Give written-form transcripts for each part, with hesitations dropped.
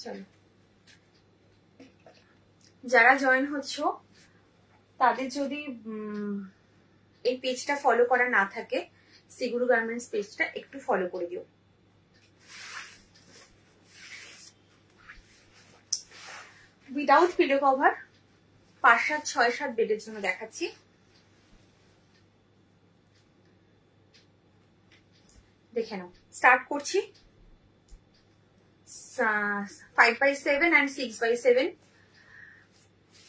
চলো, যারা জয়েন হচ্ছ তাদের যদি এই পেজটা ফলো করা না থাকে, শ্রীগুরু গার্মেন্টস পেজটা একটু ফলো করে দিও। উইদাউট পিলো কভার 5, 7, 6, 7 বেডের জন্য দেখাচ্ছি। দেখে নাও, স্টার্ট করছি। 5x7 and 6x7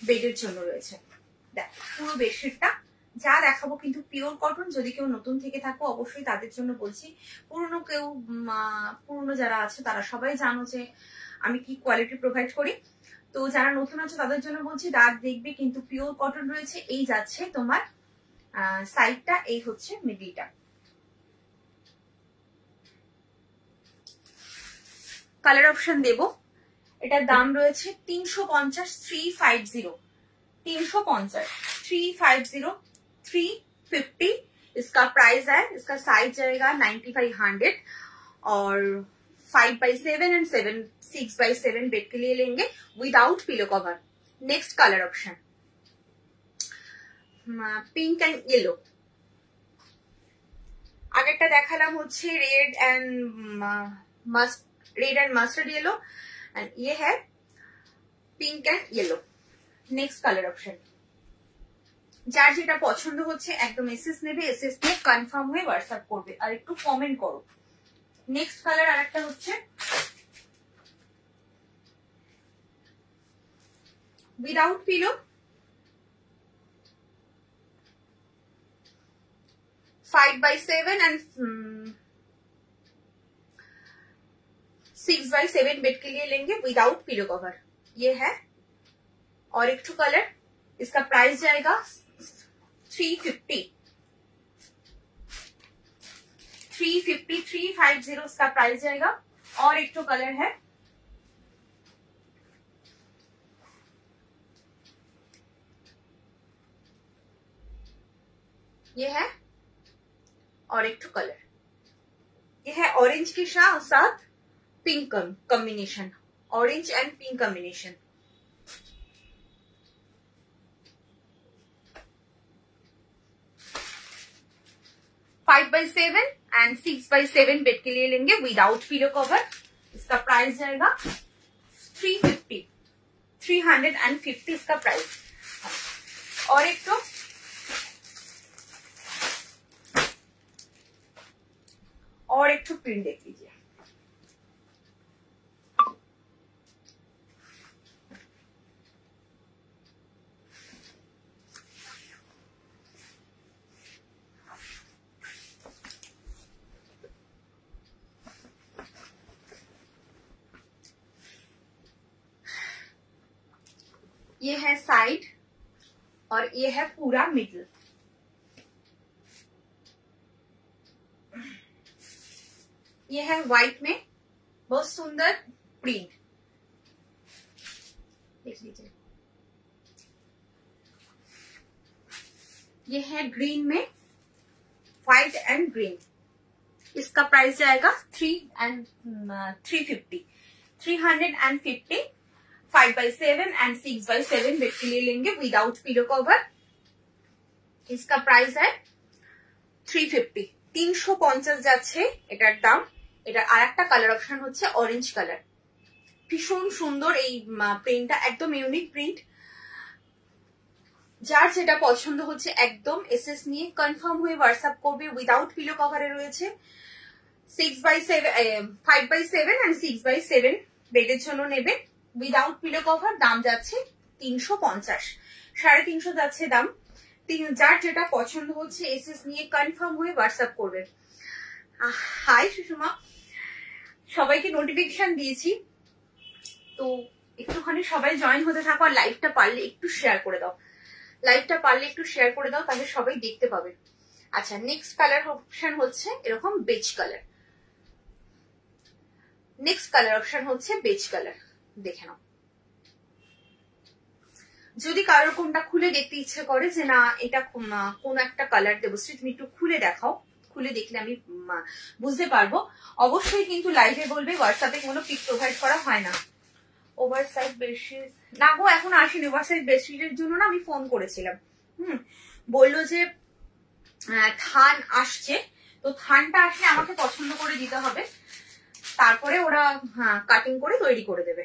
বেডের জন্য রয়েছে। দেখ, পুরো বেডশিটটা যা দেখাবো কিন্তু পিওর কটন। যদি কেউ নতুন থেকে থাকো অবশ্যই তাদের জন্য বলছি। পুরনো যারা আছে তারা সবাই জানো যে আমি কি কোয়ালিটি প্রোভাইড করি। তো যারা নতুন আছে তাদের জন্য বলছি, দাগ দেখবে কিন্তু পিওর কটন রয়েছে। এই যাচ্ছে তোমার সাইডটা, এই হচ্ছে মিডলটা। কালার অপশন দেব। এটার দাম রয়েছে 350, 350, 350, 350, 350 इसका प्राइस है। इसका साइज जाएगा 95, 100 और 5x7 एंड 6x7 बेड के लिए लेंगे without pillow cover. Next colour option pink and yellow. আগেরটা দেখালাম হচ্ছে red and mustard yellow and ये है pink and yellow. Next colour option, যার যেটা পছন্দ হচ্ছে একদম এসএস নেবে, এসএস নিয়ে কনফার্ম হয়ে হোয়াটসঅ্যাপ করবে আর একটু কমেন্ট করো। নেক্সট কালার আরেকটা হচ্ছে without pillow, 5x7 and 6x7 bed के लिए लेंगे विदाउट पिलो कवर। ये है और एक टू कलर। इसका प्राइस जाएगा 350, 350 इसका प्राइस जाएगा। और एक तो कलर है ये है और एक तो कलर ये है ऑरेंज के साथ pink combination, orange and pink combination. Five by 7 and 6x7 bed के लिए लेंगे विदाउट पिलो कवर। इसका प्राइस जाएगा 350, 350 इसका प्राइस। और एक तो प्रिंट देख लीजिए। ये है साइड और ये है पूरा मिडल। ये है व्हाइट में बहुत सुंदर प्रिंट, देख लीजिए। ये है ग्रीन में, व्हाइट एंड ग्रीन। इसका प्राइस जाएगा 350, 350। 5x7 एंड 6x7 बेड के लिए लेंगे विदाउट पिलो कवर। इसका प्राइस है 350, 350 যাচ্ছে এটার দাম। এটা আরেকটা কালার অপশন হচ্ছে অরেঞ্জ কালার। ভীষণ সুন্দর এই প্রিন্টটা, একদম ইউনিক প্রিন্ট। যার যেটা পছন্দ হচ্ছে একদম এসএস নিয়ে কনফার্ম হয়ে হোয়াটসঅ্যাপ করবে। উইদাউট পিলো কভারে রয়েছে। 5x7 এন্ড 6x7 বেডের জন্য নেবে উইদাউট পিলো কভার। দাম যাচ্ছে 350, 350 যাচ্ছে দাম। যার যেটা পছন্দ হচ্ছে এসএস নিয়ে কনফার্ম হয়ে হোয়াটসঅ্যাপ করবে। হাই সুষমা, সবাইকে নোটিফিকেশন দিয়েছি, তো একটুখানি সবাই জয়েন হতে থাকো আর লাইভটা পারলে একটু শেয়ার করে দাও। লাইভটা পারলে একটু শেয়ার করে দাও, তাহলে সবাই দেখতে পাবে। আচ্ছা, নেক্সট কালার অপশন হচ্ছে এরকম beige colour. Next colour option হচ্ছে বেজ কালার, দেখে নাও। যদি কারোর কোনটা খুলে দেখতে ইচ্ছে করে যে না এটা কোন একটা কালার দেবো, তুমি একটু খুলে দেখাও, খুলে দেখলে আমি বুঝতে পারবো। অবশ্যই কিন্তু লাইভে বলবে, হোয়াটসঅ্যাপে কোনো পিক প্রোভাইড করা হয় না। ওভার সাইজ বেডশিট না গো, এখন আসেনি। ওভার সাইজ বেডশিটের জন্য না আমি ফোন করেছিলাম, বললো যে থান আসছে, তো থানটা আসলে আমাকে পছন্দ করে দিতে হবে, তারপরে ওরা কাটিং করে তৈরি করে দেবে।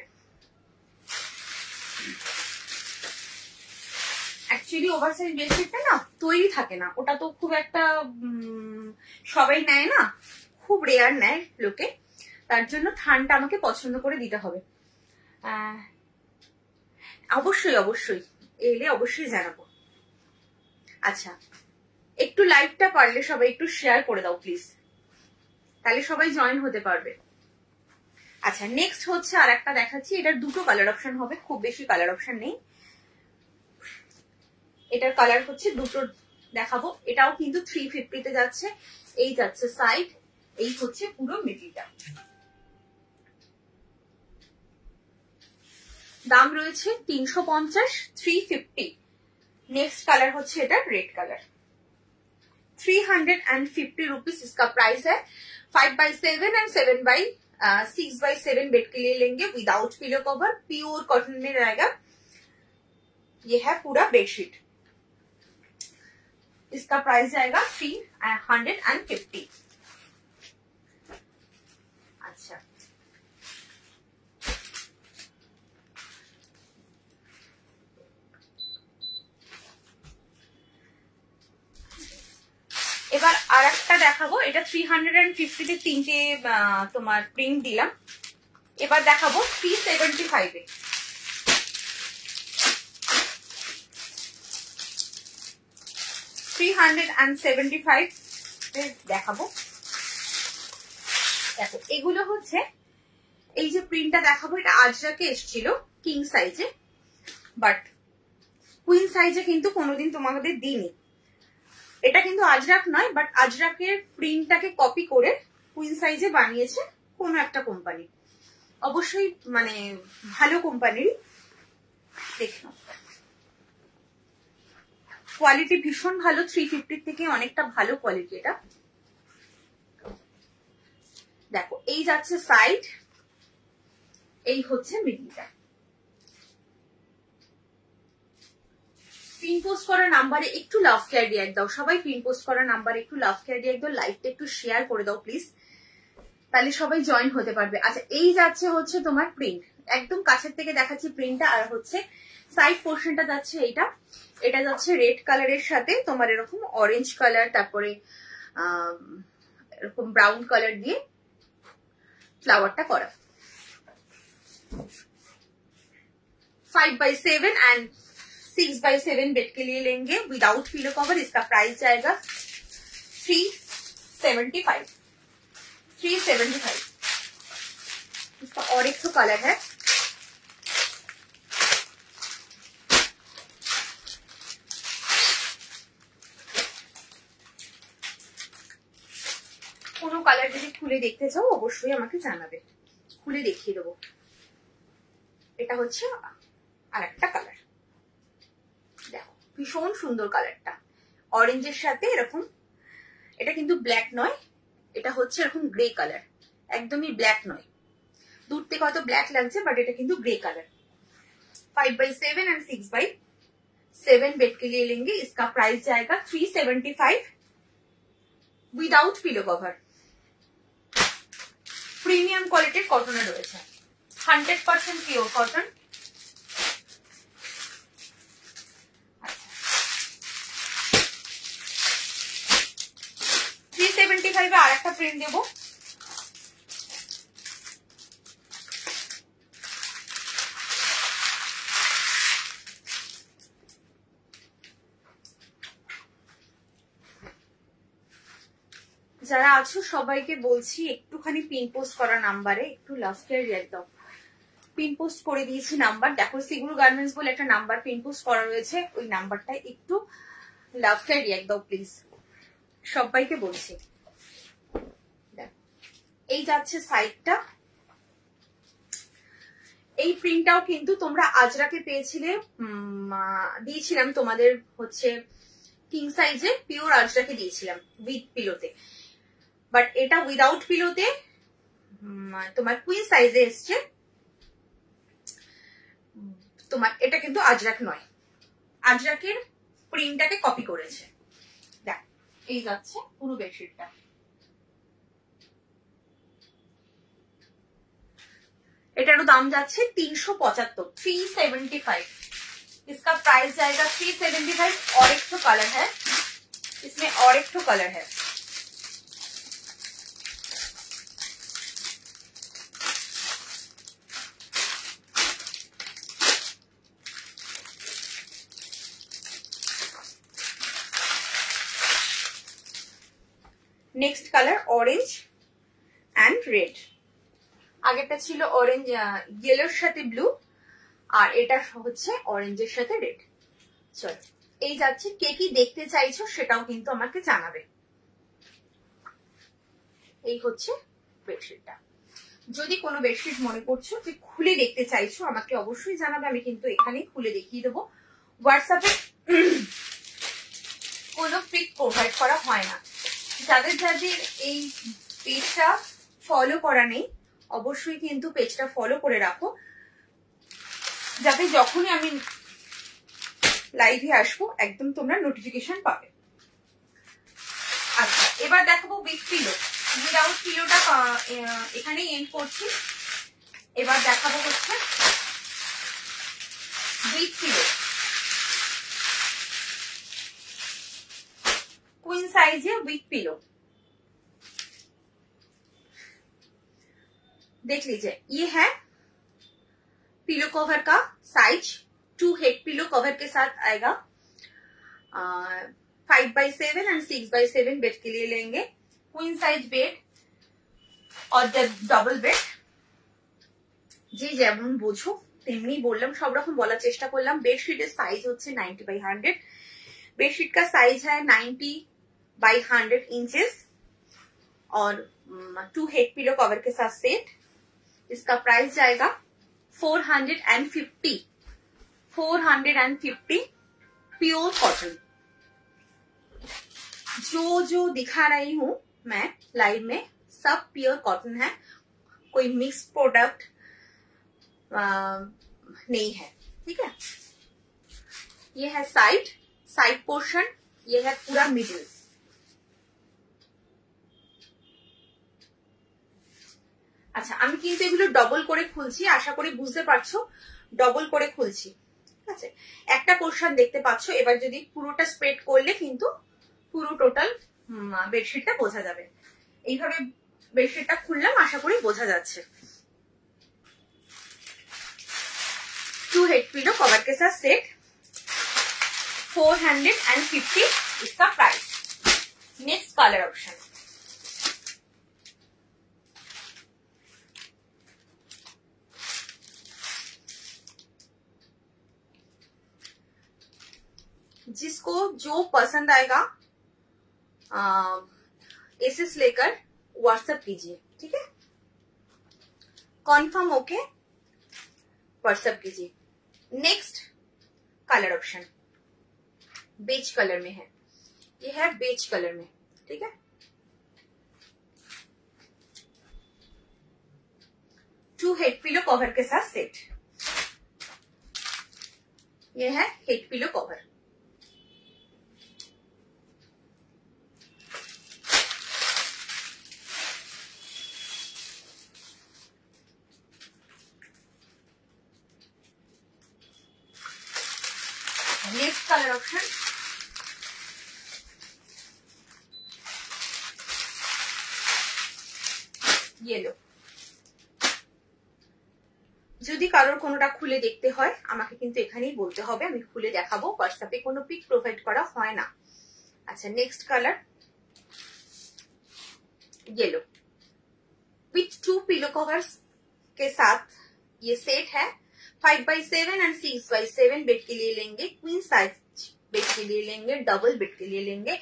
অ্যাকচুয়ালি ওভার সাইজ বেডশিটটা না তৈরি থাকে না, ওটা তো খুব একটা সবাই নেয় না, খুব রেয়ার নেয় লোকে, তার জন্য থানটা আমাকে পছন্দ করে দিতে হবে। অবশ্যই অবশ্যই এলে অবশ্যই জানাবো। আচ্ছা, একটু লাইভটা পারলে সবাই একটু শেয়ার করে দাও প্লিজ, তাহলে সবাই জয়েন হতে পারবে। আচ্ছা, নেক্সট হচ্ছে আর একটা দেখাচ্ছি, এটার দুটো কালার অপশন হবে, খুব বেশি কালার অপশন নেই, এটার কালার হচ্ছে দুটো দেখাবো। এটাও কিন্তু 350 যাচ্ছে, এই যাচ্ছে সাইড, এই হচ্ছে পুরো মিডিলটা। দাম রয়েছে 350, 350। नेक्स्ट कलर होच्छे এটা रेड कलर 350 रुपीस इसका प्राइस है। 5x7 एंड 6x7 बेड के लिए लेंगे without pillow cover, pure cotton में रहेगा। ये है पूरा बेडशीट, इसका प्राइस जाएगा 350। अच्छा, এবার আরেকটা দেখাবো, এটা 350 তে তিনটে তোমার প্রিন্ট দিলাম। এবার দেখাবো 375 এ। 375 দেখাবো। দেখো এগুলো হচ্ছে, এই যে প্রিন্টটা দেখাবো এটা আজরাকে এসেছিল কিং সাইজে, বাট কুইন সাইজে কিন্তু কোনোদিন তোমাদের দিইনি। এটা কিন্তু আজরাক নয়, বাট আজরাকের প্রিন্টটাকে কপি করে কুইন সাইজে বানিয়েছে কোন একটা কোম্পানি, অবশ্যই মানে ভালো কোম্পানির। দেখো কোয়ালিটি ভীষণ ভালো, 350 থেকে অনেকটা ভালো কোয়ালিটি এটা। দেখো এই যাচ্ছে সাইড, এই হচ্ছে মিডিলটা। পিন পোস্ট করা নাম্বারে একটু লাভ কেয়ার রিয়াক্ট দাও সবাই, পিন পোস্ট করা নাম্বারে একটু লাভ কেয়ার রিয়াক্ট দাও, লাইভটা একটু শেয়ার করে দাও প্লিজ, তাহলে সবাই জয়েন হতে পারবে। আচ্ছা, এই যাচ্ছে হচ্ছে তোমার প্রিন্ট, একদম কাছের থেকে দেখাচ্ছি প্রিন্টটা, আর হচ্ছে সাইড পোর্শনটা যাচ্ছে এইটা, এটা যাচ্ছে রেড কালারের সাথে তোমার এরকম অরেঞ্জ কালার, তারপরে এরকম ব্রাউন কালার দিয়ে फ्लावरটা করা। 5x7 एंड 6x7 बेड के लिए लेंगे विदाउट पिलो कवर, इसका प्राइस जाएगा 375। 375 इसका और एक तो कलर है, কোনো কালার যদি খুলে দেখতে চাও অবশ্যই আমাকে জানাবে, খুলে দেখিয়ে দেবো। এটা হচ্ছে আরেকটা কালার, দেখো ভীষণ সুন্দর কালারটা, অরেঞ্জের সাথে এরকম, এটা কিন্তু ব্ল্যাক নয়, এটা হচ্ছে এরকম গ্রে কালার, একদমই ব্ল্যাক নয়, দূর থেকে হয়তো ব্ল্যাক লাগছে বাট এটা কিন্তু grey colour. 5x7 and 6x7 bed के लिए लेंगे, इसका प्राइस जाएगा 375 without pillow cover. Premium quality cotton রয়েছে, 100% পিওর কটন। 375 এ আরেকটা প্রিন্ট দেবো, যারা আছো সবাইকে বলছি একটুখানি পিন পোস্ট করা নাম্বারে একটু লাভ কেয়ার রিয়াক্ট দাও। পিন পোস্ট করে দিয়েছি নাম্বার, দেখো সিগুরু গার্মেন্টস বলে একটা নাম্বার পিন পোস্ট করা রয়েছে, ওই নাম্বারটা একটু লাভ কেয়ার রিয়াক্ট দাও প্লিজ, সবাইকে বলছি। এই যাচ্ছে সাইডটা, এই প্রিন্টটাও কিন্তু তোমরা আজরাকে পেয়েছিলে, দিয়েছিলাম তোমাদের হচ্ছে কিং সাইজে, পিওর আজরাকে দিয়েছিলাম উইথ পিলোতে, বাট এটা উইদাউট পিলোতে তোমার কুইন সাইজে এসছে। তোমার এটা কিন্তু আজরাক নয়, আজরাকের প্রিন্টটাকে কপি করেছে। দেখ এই যাচ্ছে পুরো বেডশিটটা। এটারও দাম যাচ্ছে 375, 375। इसका प्राइस जाएगा 375। और एक तो कलर है इसमें, और एक तो कलर है। Next colour orange and red. আগেরটা ছিল অরেঞ্জ ইয়েলোর সাথে ব্লু, আর এটা হচ্ছে অরেঞ্জের সাথে রেড। চল এই যাচ্ছে, কে কি দেখতে চাইছো সেটাও কিন্তু আমাকে জানাবে। এই হচ্ছে বেডশিটটা। যদি কোনো বেডশিট মনে করছো যে খুলে দেখতে চাইছো আমাকে অবশ্যই জানাবে, আমি কিন্তু এখানেই খুলে দেখিয়ে দেবো। হোয়াটসঅ্যাপে কোনো পিক প্রোভাইড করা হয় না। যাদের যাদের এই পেজটা ফলো করা নেই অবশ্যই কিন্তু পেজটা ফলো করে রাখো, যাতে যখনই আমি লাইভে আসবো একদম তোমরা নোটিফিকেশন পাবে। আচ্ছা এবার দেখাবো উইথ পিলো। উইদাউট পিলোটা এখানে এন্ড করছি। এবার দেখাবো হচ্ছে উইথ পিলো। क्वीन साइज है विथ पिलो। देख लीजिए ये है पिलो कवर का साइज। 2 हेड पिलो कवर के साथ आएगा। 5x7 एंड 6x7 बेड के लिए लेंगे। क्वीन साइज बेड और डबल बेड। जी যেমন বোঝো তেমনি বললাম, সব রকম বলার চেষ্টা করলাম। বেডশিটের সাইজ হচ্ছে 90x100। बेडशीट का साइज है 90x100 इंचेस और 2 हेड पिलो कवर के साथ सेट। इसका प्राइस जाएगा 450। 450 प्योर कॉटन। जो दिखा रही हूं मैं लाइव में सब प्योर कॉटन है, कोई मिक्स प्रोडक्ट नहीं है। ठीक है, ये है साइड पोर्शन, ये है पूरा मिडिल। আচ্ছা আমি কিন্তু এগুলো ডবল করে খুলছি, আশা করি বুঝতে পারছো ডবল করে খুলছি। ঠিক আছে, একটা পোর্শন দেখতে পাচ্ছো। এবার যদি পুরোটা স্প্রেড করলে কিন্তু পুরো টোটাল বেডশিটটা বোঝা যাবে। এইভাবে বেডশিটটা খুললাম, আশা করি বোঝা যাচ্ছে। 2 हेड पिलो कवर के साथ सेट। 450 इसका प्राइस। नेक्स्ट कलर ऑप्शन जिसको जो पसंद आएगा एसएस लेकर व्हाट्सएप कीजिए। ठीक है, कॉन्फर्म होके व्हाट्सएप कीजिए। Next colour option beige colour में है, ये है बेज कलर में। ठीक है, 2 हेड पिलो कवर के साथ सेट। ये है head pillow cover. Next colour option yellow. যদি কারোর কোনোটা খুলে দেখতে হয় আমাকে কিন্তু এখানেই বলতে হবে, আমি খুলে দেখাবো। হোয়াটসঅ্যাপে কোনো পিক প্রোভাইড করা হয় না। আচ্ছা next colour yellow with 2 pillow covers के साथ ये सेट है। 5x7 एंड 6x7 बेड के लिए लेंगे, क्वीन साइज बेड के लिए लेंगे, डबल बेड के लिए लेंगे।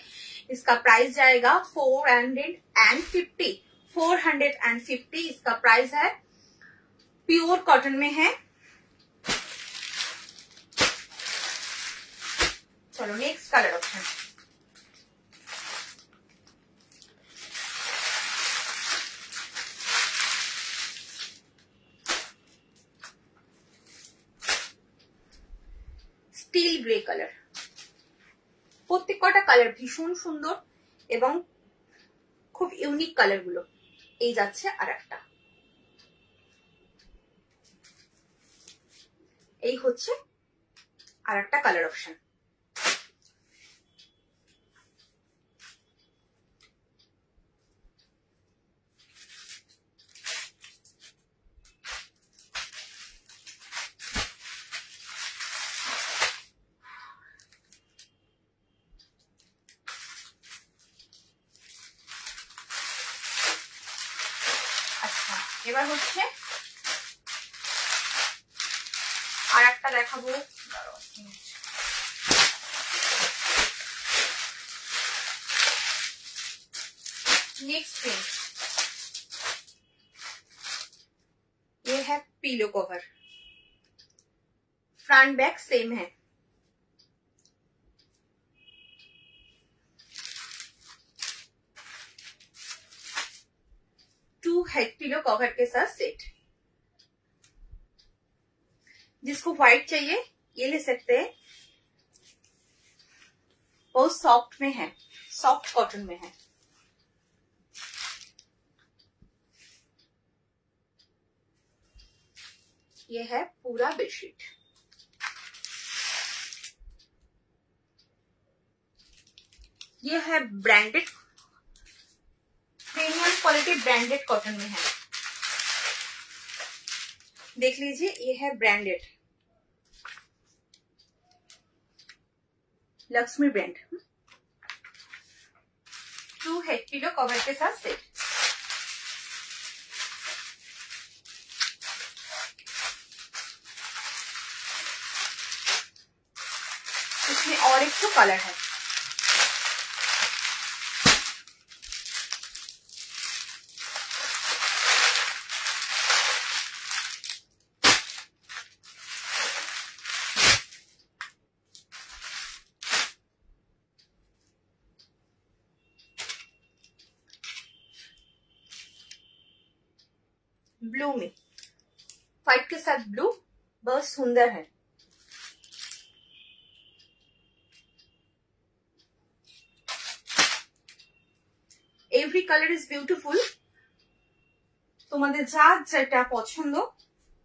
इसका प्राइस जाएगा 450। 450 इसका प्राइस है। प्योर कॉटन में है। चलो next colour option still grey colour, প্রত্যেক কটা কালার ভীষণ সুন্দর এবং খুব ইউনিক কালার গুলো। এই যাচ্ছে আর একটা, এই হচ্ছে আর একটা কালার অপশন। আচ্ছা, এবার হচ্ছে আর একটা দেখাবো। नेक्स्ट प्रिंट, ये है pillow cover, front back same है। टू हेड पिलो कवर के साथ सेट। जिसको व्हाइट चाहिए ये ले सकते हैं, बहुत सॉफ्ट में है, सॉफ्ट कॉटन में है। ये है पूरा बेडशीट। ये है branded, premium quality branded cotton में है। देख लीजिए, ये है branded Lakshmi brand. 2 head pillow cover के साथ सेट। इसमें और एक तो कलर है, ब्लू में, व्हाइट के साथ ब्लू, बहुत सुंदर है। Every colour is beautiful. তোমাদের যার যেটা পছন্দ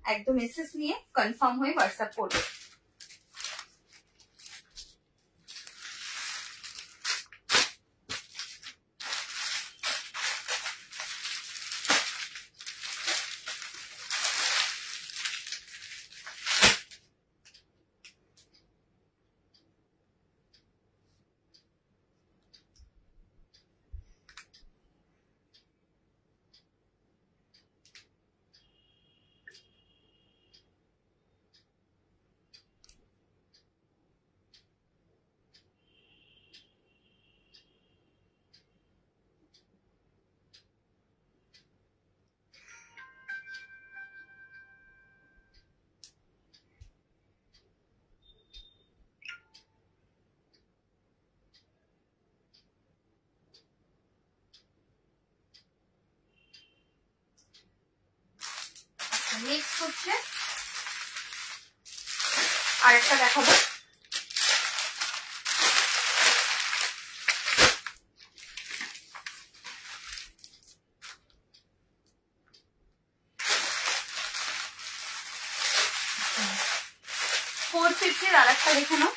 একদম মেসেজ নিয়ে কনফার্ম হয়ে হোয়াটসঅ্যাপ করবে। নেক্সট হচ্ছে আরেকটা দেখাবো। $450 আর একটা দেখে নাও,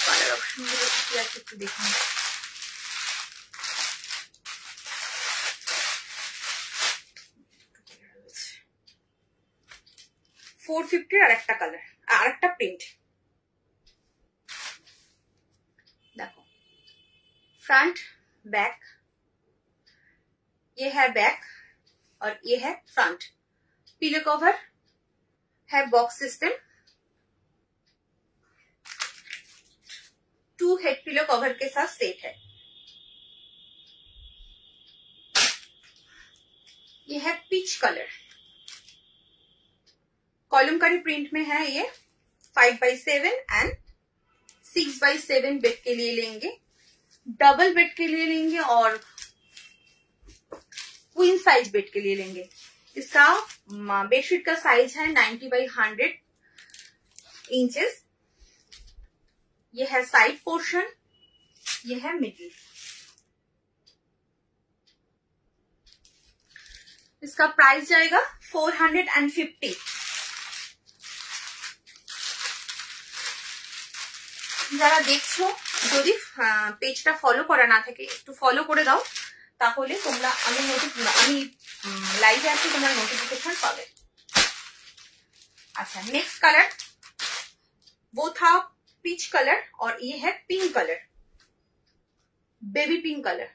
কালার অপশন গুলো কি আছে একটু দেখে নাও। $450 আর একটা কালার, আর একটা প্রিন্ট। देखो फ्रंट बैक, ये है बैक और ये है फ्रंट। पिलो कवर है box system, 2 head pillow cover के साथ सेट है। ये है पीच कलर, कॉलमकारी प्रिंट में है। ये 5x7 एंड 6x7 बेड के लिए लेंगे, डबल बेड के लिए लेंगे और क्वीन साइज बेड के लिए लेंगे। इसका बेडशीट का साइज है 90x100 इंचेस। ये है साइड पोर्शन, ये है मिडिल। इसका प्राइस जाएगा 450। যারা দেখছো যদি পেজটা ফলো করা না থাকে একটু ফলো করে দাও, তাহলে তোমরা আমি লাইভে আছি তোমরা নোটিফিকেশন পাবে। अच्छा नेक्स्ट कलर वो था पीच कलर और ये है pink colour, baby pink colour,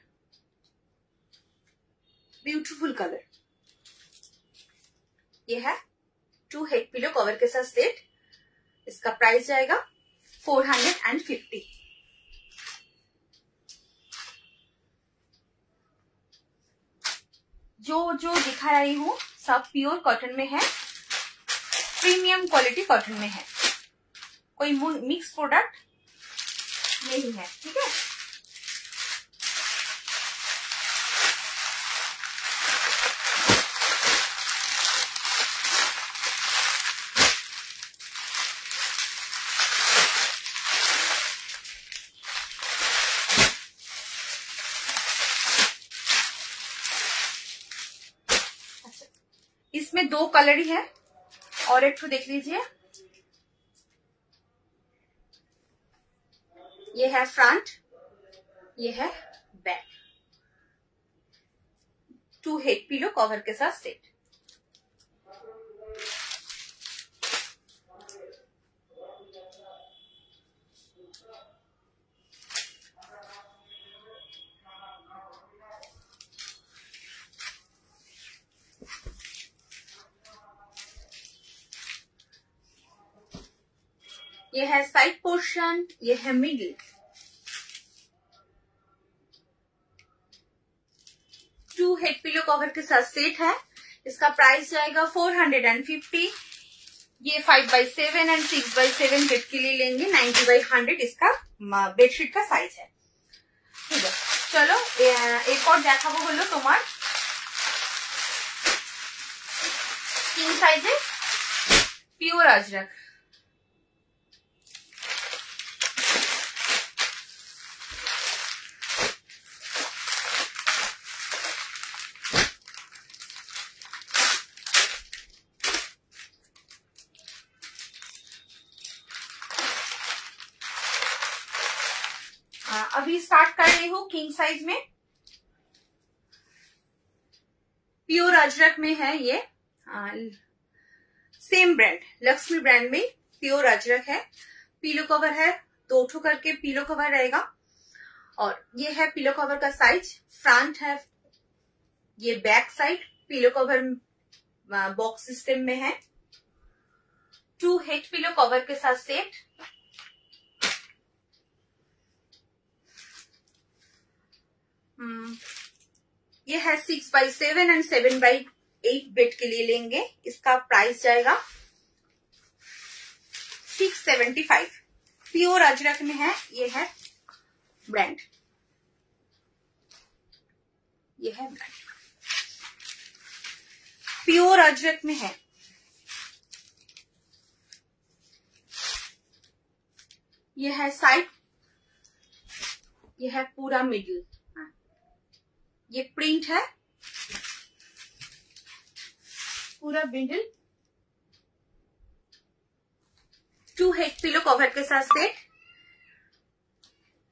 beautiful colour. ये है 2 हेड पिलो कवर के साथ सेट। इसका प्राइस जाएगा 450। जो दिखा रही हूँ सब प्योर कॉटन में है, प्रीमियम क्वालिटी कॉटन में है, कोई मिक्स प्रोडक्ट नहीं है, ठीक है। इसमें 2 कलर ही है और एक तो देख लीजिए, ये है फ्रंट, ये है बैक। 2 हेड पिलो कवर के साथ सेट। ये है साइड पोर्शन, ये है मिडिल। 2 हेड पिलो कवर के साथ सेट है। इसका प्राइस जाएगा 450। ये 5x7 एंड 6x7 बेड के लिए लेंगे। 90/100 इसका बेडशीट का साइज है, ठीक है। चलो एक और देखाबो हलो তোমার किंग साइजे पियोर अजरक। अभी स्टार्ट कर रही हूँ किंग साइज में। प्योर अजरक में है ये, सेम ब्रांड लक्ष्मी ब्रांड में प्योर अजरक है। पिलो कवर है, 2 ठो करके पिलो कवर रहेगा। और ये है पिलो कवर का साइज, फ्रंट है, ये back side pillow cover box system में है। 2 हेड पिलो कवर के साथ सेट। ये है 6x7 एंड 7x8 बेड के लिए लेंगे। इसका प्राइस जाएगा 675। प्योर अजरक में है, ये है ब्रांड, ये है ब्रांड प्योर अजरक में है। ये है साइड, ये है पूरा मिडिल, ये प्रिंट है पूरा मिडिल। 2 हेड पिलो कवर के साथ सेट।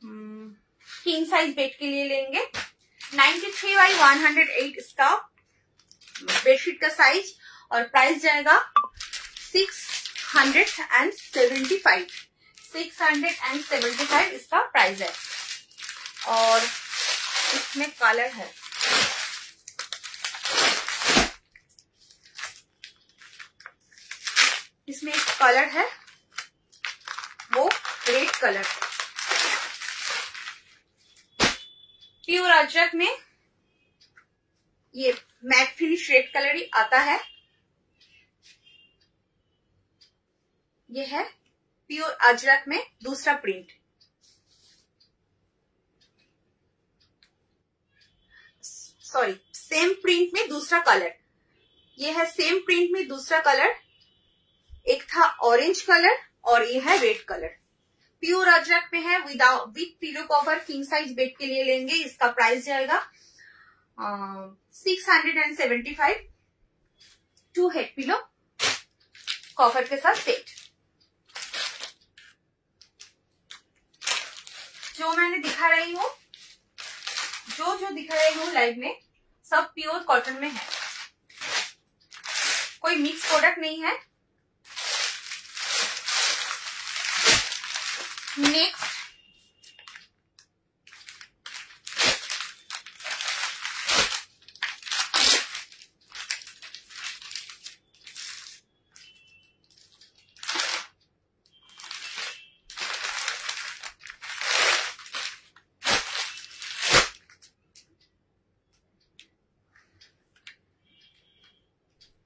किंग साइज बेड के लिए लेंगे। 93x108 इसका बेडशीट का साइज और प्राइस जाएगा 675। 675 इसका प्राइस है। और इसमें कलर है, इसमें एक कलर है वो रेड कलर। प्योर अजरक में ये मैट फिनिश रेड कलर ही आता है। ये है प्योर अजरक में दूसरा प्रिंट। सॉरी, सेम प्रिंट में दूसरा कलर। ये है सेम प्रिंट में दूसरा कलर। एक था ऑरेंज कलर और ये है रेड कलर। प्योर अजरक में है, without with pillow cover, king size bed के लिए लेंगे। इसका प्राइस जाएगा 675, 2 हेड पिलो कवर के साथ सेट। जो मैंने दिखा रही हूँ, जो दिखा रही हूँ लाइव में, सब प्योर कॉटन में है, कोई मिक्स प्रोडक्ट नहीं है। नेक्स्ट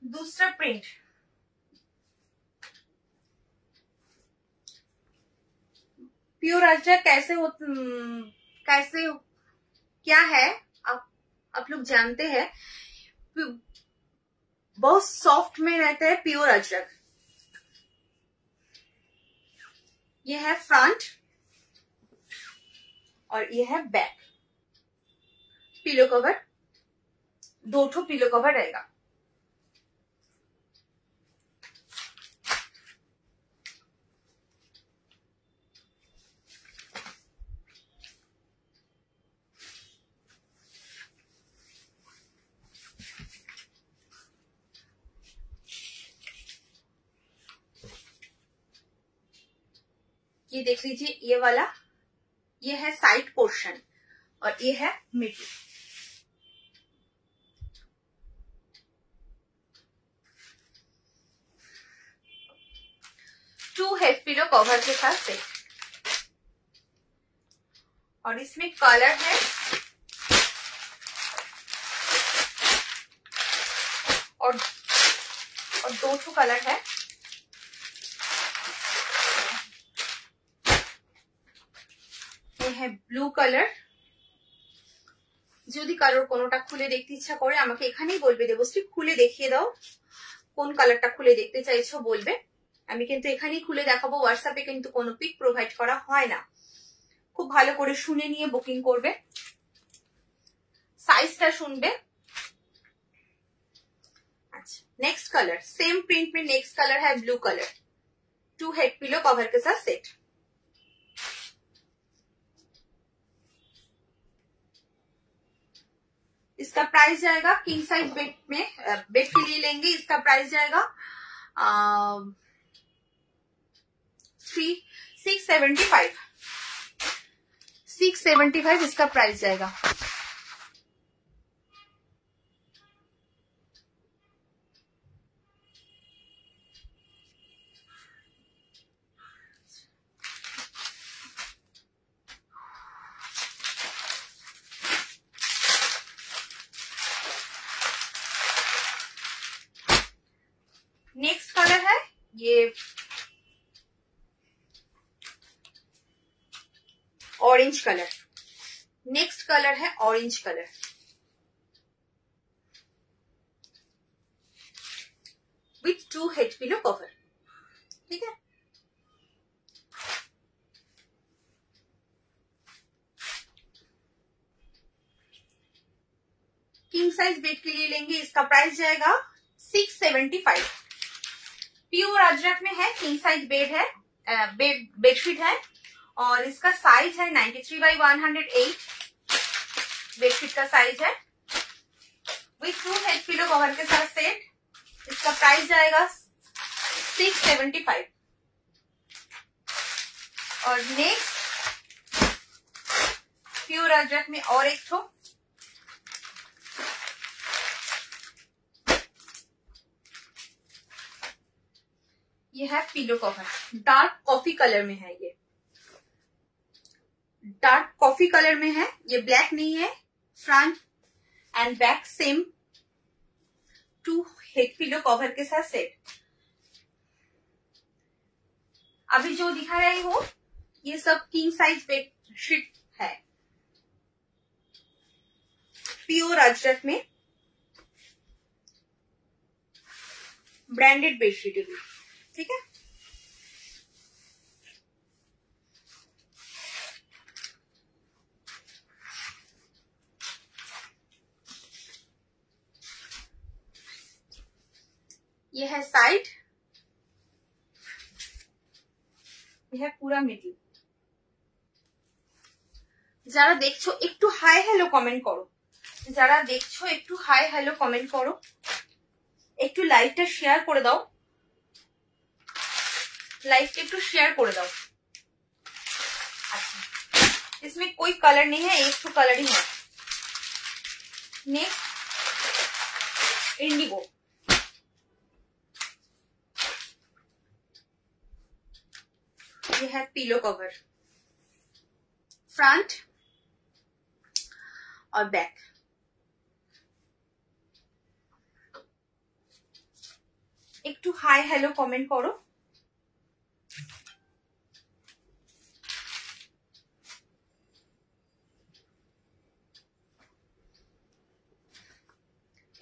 दूसरा प्रिंट, प्योर अजरक कैसे क्या है आप लोग जानते हैं, बहुत सॉफ्ट में रहता है प्योर अजरक। ये है फ्रंट और ये है बैक। पिलो कवर, 2 ठो पिलो कवर रहेगा। ये देख लीजिए, ये वाला, ये है साइड पोर्शन और ये है middle. Two head pillow cover के साथ सेट। और इसमें कलर है और 2 ठो कलर है। Blue colour. যদি কারোর কোনোটা খুলে দেখতে ইচ্ছা করে আমাকে এখানেই বলবে, দেবশ্রী খুলে দেখিয়ে দাও, কোন কালারটা খুলে দেখতে চাইছো বলবে, আমি কিন্তু এখানেই খুলে দেখাবো। হোয়াটসঅ্যাপে কিন্তু কোনো পিক প্রোভাইড করা হয় না, খুব ভালো করে শুনে নিয়ে বুকিং করবে, साइजটা শুনবে। अच्छा, नेक्स्ट कलर सेम प्रिंट में नेक्स्ट कलर है blue colour, 2 head pillow cover के साथ सेट। इसका प्राइस जाएगा, किंग साइज बेड में बेड के लिए लेंगे, इसका प्राइस जाएगा 675 इसका प्राइस जाएगा। नेक्स्ट कलर है ये ऑरेंज कलर। नेक्स्ट कलर है orange colour, with 2 head pillow cover. ठीक है, किंग साइज बेड के लिए लेंगे, इसका प्राइस जाएगा 675। प्योर अजरक में है, किंग साइज बेड है, बेडशीट है और इसका साइज है 93/108 बेडशीट का साइज है, विथ 2 हेड पिलो कवर के साथ सेट। इसका प्राइस जाएगा 675। और नेक्स्ट प्योर अजरक में और एक ठो, ये है pillow cover, dark coffee colour में है, ये डार्क कॉफी कलर में है, ये ब्लैक नहीं है। Front end back same, 2 head pillow cover के साथ सेट। अभी जो दिखा रही हूँ ये सब किंग साइज बेडशीट है, प्योर अजरक में ब्रांडेड बेडशीट है। ठीक है, ये है साइड, ये है पूरा मिडिल। যারা দেখছো একটু হাই হ্যালো কমেন্ট করো, যারা দেখছো একটু হাই হ্যালো কমেंट करो, একটু লাইভটা শেয়ার করে দাও, लाइव के एकटू शेयर कर दो। अच्छा, इसमें कोई कलर नहीं है, एक तो कलर ही है। नेक्स्ट इंडिगो, ये है पिलो कवर, फ्रंट और बैक। একটু হাই হ্যালো কমেন্ট করো।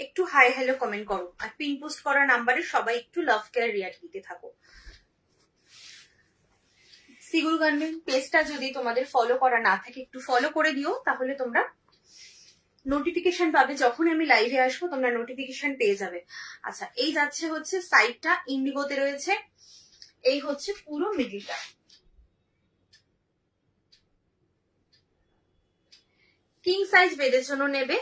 একটু হাই হ্যালো কমেন্ট করো আর পিন পোস্ট করা নাম্বারে সবাই একটু লাভ কেয়ার রিয়াক্ট দিতে থাকো। সিগুল গার্মেন্ট পেজটা যদি তোমাদের ফলো করা না থাকে একটু ফলো করে দিও, তাহলে তোমরা নোটিফিকেশন পাবে, যখন আমি লাইভে আসবো তোমরা নোটিফিকেশন পেয়ে যাবে। আচ্ছা, এই যাচ্ছে হচ্ছে সাইডটা ইন্ডিগোতে রয়েছে, এই হচ্ছে পুরো মিডিলটা। কিং সাইজ বেডের জন্য নেবে।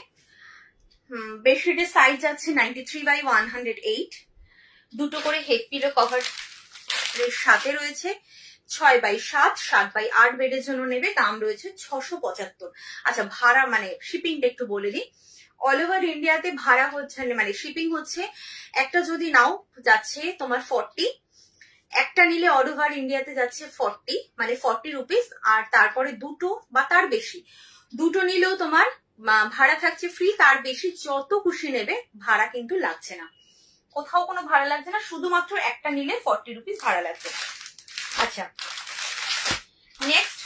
বেডশিটের সাইজ আছে 93/108, দুটো করে হেড পিলো কভার এর সাথে রয়েছে। 6/7, 7/8 বেডের জন্য নেবে, দাম রয়েছে 675। আচ্ছা, ভাড়া মানে শিপিংটা একটু বলে দিই। অল ওভার ইন্ডিয়াতে ভাড়া হচ্ছে মানে শিপিং হচ্ছে, একটা যদি নাও যাচ্ছে তোমার 40, একটা নিলে অল ওভার ইন্ডিয়াতে যাচ্ছে 40 মানে 40 রুপিস। আর তারপরে দুটো বা তার বেশি, দুটো নিলেও তোমার ভাড়া থাকছে ফ্রি, তার বেশি যত খুশি নেবে ভাড়া কিন্তু লাগছে না, কোথাও কোনো ভাড়া লাগছে না, শুধুমাত্র একটা নিলে 40 রুপিস ভাড়া লাগছে। अच्छा, नेक्स्ट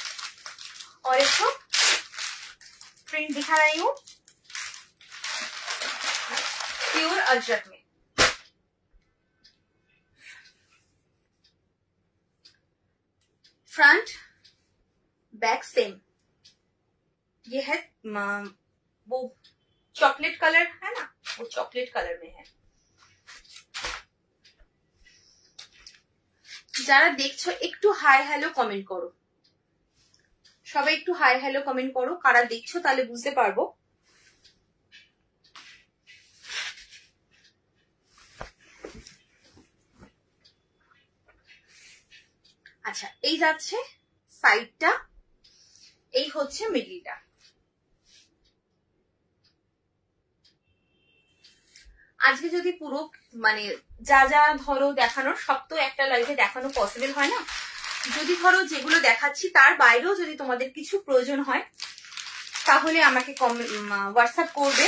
और एक तो प्रिंट दिखा रही हूँ प्योर अजरक में। फ्रंट बैक सेम, ये है वो चॉकलेट कलर है ना, वो चॉकलेट कलर में है। যারা দেখছো একটু হাই হ্যালো কমেন্ট করো, সবাই একটু হাই হ্যালো কমেন্ট করো, কারা দেখছো তাহলে বুঝতে পারবো। আচ্ছা, এই যাচ্ছে সাইডটা, এই হচ্ছে মিডলটা। আজকে যদি পুরো মানে যা যা ধরো দেখানোর সব তো একটা লাইভে দেখানো পসিবল হয় না, যদি ধরো যেগুলো দেখাচ্ছি তার বাইরেও যদি তোমাদের কিছু প্রয়োজন হয় তাহলে আমাকে হোয়াটসঅ্যাপ করবে।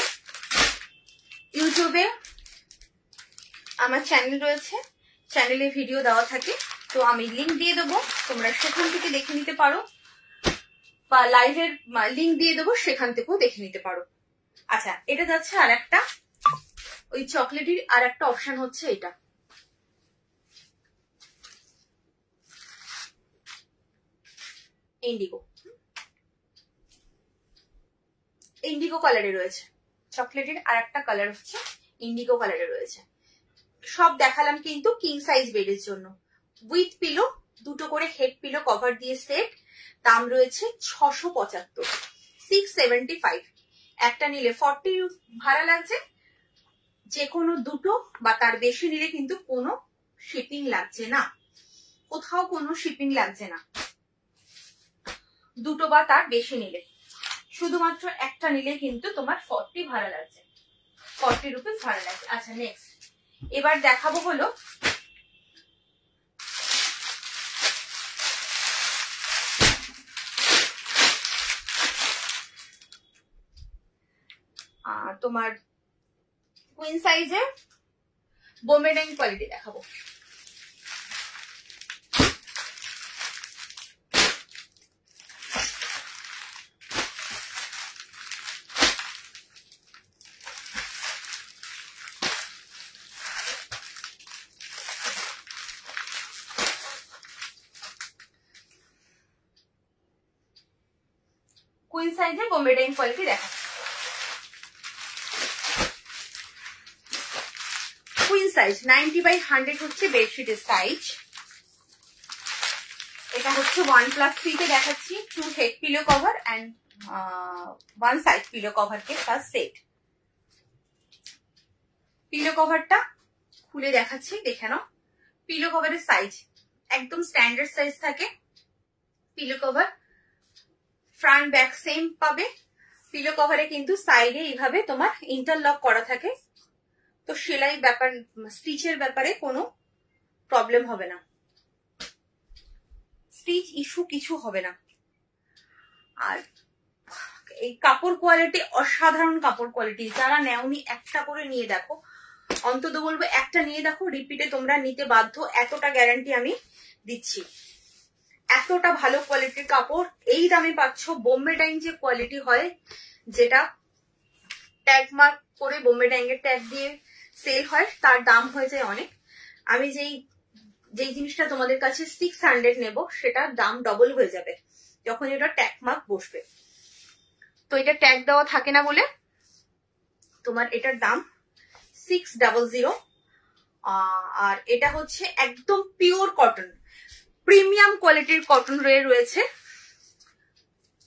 ইউটিউবে আমার চ্যানেল রয়েছে, চ্যানেলে ভিডিও দেওয়া থাকে, তো আমি লিঙ্ক দিয়ে দেবো, তোমরা সেখান থেকে দেখে নিতে পারো, বা লাইভের লিঙ্ক দিয়ে দেবো, সেখান থেকেও দেখে নিতে পারো। আচ্ছা, এটা যাচ্ছে আর একটা ওই চকলেটের আর একটা অপশন হচ্ছে এটা, ইন্ডিগো, ইন্ডিগো কালারে রয়েছে। চকলেটের আর একটা কালার হচ্ছে ইন্ডিগো কালারে রয়েছে। সব দেখালাম কিন্তু কিং সাইজ বেডের জন্য, উইথ পিলো, দুটো করে হেড পিলো কভার দিয়ে সেট, দাম রয়েছে 675, 675। একটা নিলে 40 ভাড়া লাগছে, যে কোনো দুটো বা তার বেশি নিলে কিন্তু কোনো শিপিং লাগছে না, কোথাও কোনো শিপিং লাগছে না, দুটো বা তার বেশি নিলে, শুধুমাত্র একটা নিলে কিন্তু তোমার 40 ভাড়া লাগছে, 40 রুপিস ভাড়া লাগছে। আচ্ছা, নেক্সট এবার দেখাবো হলো তোমার কুইন সাইজে বোম্বে ডাইং কোয়ালিটি দেখাবো। কুইন সাইজে বোম্বে ডাইং কোয়ালিটি দেখাবো। কুইন সাইজ 90/100 হচ্ছে বেডশিটের সাইজ। এটা হচ্ছে 1+3 তে দেখাচ্ছি। 2 head pillow cover and 1 side pillow cover के साथ সেট। পিলো কভারটা খুলে দেখাচ্ছি, দেখে নাও। পিলো কভারের সাইজ একদম স্ট্যান্ডার্ড সাইজ থাকে। Pillow cover front back same পাবে। পিলো কভারে কিন্তু সাইডে এইভাবে তোমার ইন্টারলক করা থাকে, তো সেলাই ব্যাপার স্টিচের ব্যাপারে কোনো প্রবলেম হবে না, স্টিচ ইস্যু কিছু হবে না। আর এই কাপড় কোয়ালিটি অসাধারণ কাপড় কোয়ালিটি। যারা নেওনি একটা করে নিয়ে দেখো, অন্তত বলবো একটা নিয়ে দেখো, রিপিটে তোমরা নিতে বাধ্য, এতটা গ্যারান্টি আমি দিচ্ছি। এতটা ভালো কোয়ালিটির কাপড় এই দামে পাচ্ছ। বোম্বে ডাইং যে কোয়ালিটি হয়, যেটা ট্যাগ মার্ক করে বোম্বে ডাইং এর ট্যাগ দিয়ে সেল হয়, তার দাম হয়ে যায় অনেক। আমি যেই জিনিসটা তোমাদের কাছে 600 নেব, সেটার দাম ডবল হয়ে যাবে যখন এটা ট্যাগ মার্ক বসবে। তো এটা ট্যাগ দেওয়া থাকে না বলে তোমার এটার দাম 600। আর এটা হচ্ছে একদম পিওর কটন, প্রিমিয়াম কোয়ালিটির কটন রয়েছে।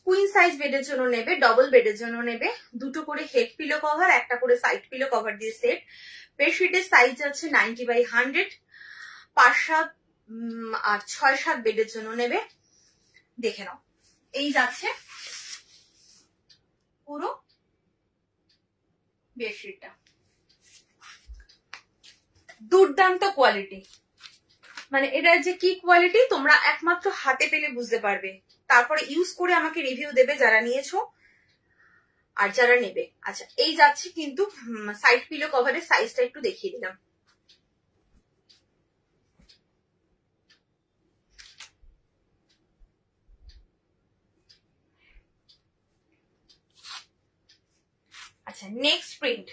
কুইন সাইজ বেডের জন্য নেবে, ডবল বেডের জন্য নেবে, দুটো করে হেড পিলো কভার, একটা করে সাইড পিলো কভার দিয়ে সেট। বেডশিটের সাইজ আছে 90/100। 5-7 আর 6-7 বেডের জন্য নেবে। দেখে নাও, এই যাচ্ছে পুরো বেডশিটটা। দুর্দান্ত কোয়ালিটি, মানে এটার যে কি কোয়ালিটি তোমরা একমাত্র হাতে পেলে বুঝতে পারবে, তারপরে ইউজ করে আমাকে রিভিউ দেবে যারা নিয়েছো আর যারা নেবে। আচ্ছা, এই যাচ্ছে কিন্তু সাইড পিলো কভারের সাইজটা একটু দেখিয়ে দিলাম। আচ্ছা, next print.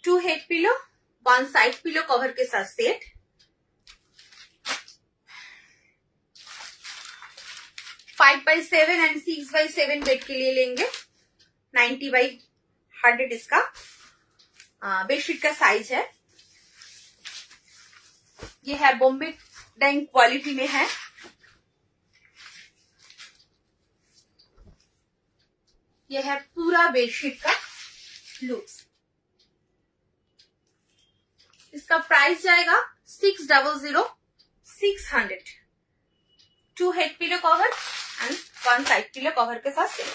Two head pillow, 1 side pillow cover के साथ set. Five by 7 and 6/7 bed के लिए लेंगे। 90/100 इसका बेडशीट का साइज है। ये है बॉम्बे डाइंग क्वालिटी में है। ये है पूरा बेडशीट का लुक्स। इसका प्राइस जाएगा 600। 2 head pillow cover and 1 side pillow cover के साथ set.